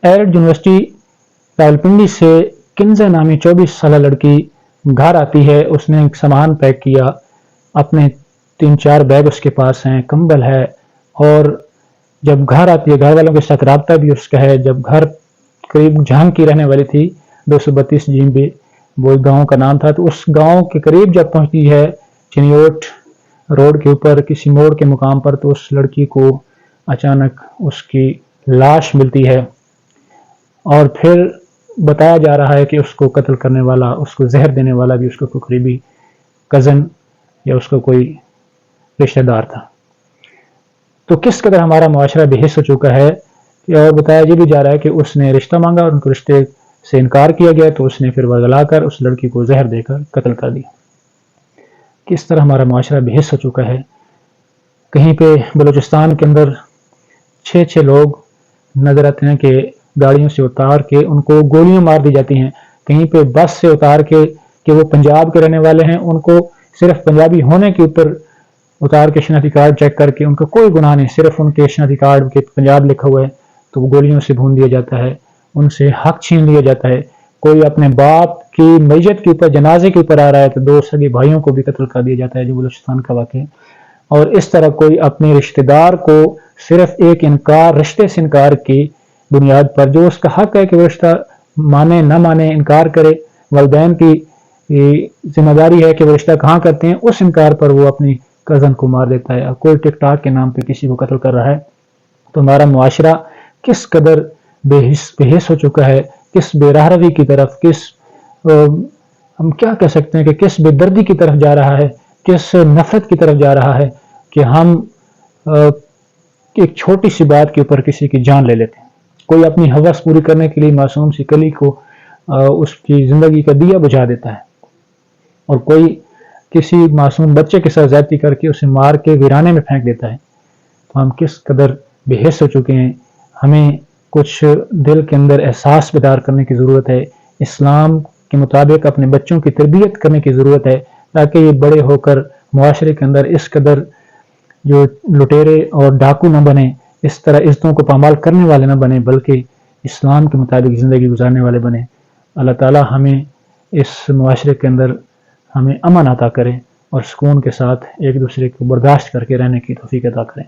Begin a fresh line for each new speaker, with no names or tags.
Add university Rawalpindi से किंजा नामी 24 साल लड़की घर आती है। उसने एक सामान पैक किया, अपने 3-4 बैग उसके पास हैं, कंबल है, और जब घर आती है घर वालों के साथ रब्ता भी उसका है। जब घर करीब जहां की रहने वाली थी 232 जीबी वो गांव का नाम था, तो उस गांव के करीब जब पहुंचती है चिनियोट रोड के ऊपर किसी मोड़ के मुकाम पर, तो उस लड़की को अचानक उसकी लाश मिलती है। और फिर बताया जा रहा है कि उसको कत्ल करने वाला, उसको जहर देने वाला भी उसका कोई करीबी कज़न या उसका कोई रिश्तेदार था। तो किस कदर हमारा मुआशरा बेहिस हो चुका है। और बताया ये भी जा रहा है कि उसने रिश्ता मांगा और उनको रिश्ते से इनकार किया गया, तो उसने फिर वर्गलाकर उस लड़की को जहर देकर कत्ल कर दिया। किस तरह हमारा मुआशरा बेहिस हो चुका है। कहीं पे बलूचिस्तान के अंदर 6 लोग नजर आते हैं कि गाड़ियों से उतार के उनको गोलियां मार दी जाती हैं। कहीं पे बस से उतार के कि वो पंजाब के रहने वाले हैं, उनको सिर्फ पंजाबी होने के ऊपर उतार के शनाख्ती कार्ड चेक करके, उनका कोई गुनाह नहीं, सिर्फ उनके शनाख्ती कार्ड के पंजाब लिखा हुआ है, तो वो गोलियों से भून दिया जाता है, उनसे हक छीन लिया जाता है। कोई अपने बाप की मैयत के ऊपर, जनाजे के ऊपर आ रहा है, तो 2 सगे भाइयों को भी कत्ल कर दिया जाता है, जो बलूचिस्तान का वाक़या। और इस तरह कोई अपने रिश्तेदार को सिर्फ एक इनकार, रिश्ते से इनकार की बुनियाद पर, जो उसका हक है कि वो रिश्ता माने ना माने, इनकार करे, वालिदैन की जिम्मेदारी है कि वो रिश्ता कहाँ करते हैं, उस इनकार पर वो अपनी कज़न को मार देता है। कोई टिकटॉक के नाम पे किसी को कत्ल कर रहा है। तो हमारा मुआशरा किस कदर बेहिस हो चुका है, किस बेरहरवी की तरफ, किस हम क्या कह सकते हैं कि किस बेदर्दी की तरफ जा रहा है, किस नफरत की तरफ जा रहा है कि हम एक छोटी सी बात के ऊपर किसी की जान ले लेते हैं। कोई अपनी हवस पूरी करने के लिए मासूम सी कली को उसकी जिंदगी का दिया बुझा देता है, और कोई किसी मासूम बच्चे के साथ ज्यादती करके उसे मार के वीराने में फेंक देता है। तो हम किस कदर बेहिस हो चुके हैं। हमें कुछ दिल के अंदर एहसास बेदार करने की ज़रूरत है। इस्लाम के मुताबिक अपने बच्चों की तरबियत करने की ज़रूरत है, ताकि ये बड़े होकर मुआशरे के अंदर इस कदर जो लुटेरे और डाकू न बने, इस तरह इज्जतों को पामाल करने वाले न बने, बल्कि इस्लाम के मुताबिक ज़िंदगी गुजारने वाले बने। अल्लाह ताला हमें इस मुआशरे के अंदर हमें अमन अता करें और सुकून के साथ एक दूसरे को बर्दाश्त करके रहने की तौफीक अता करें।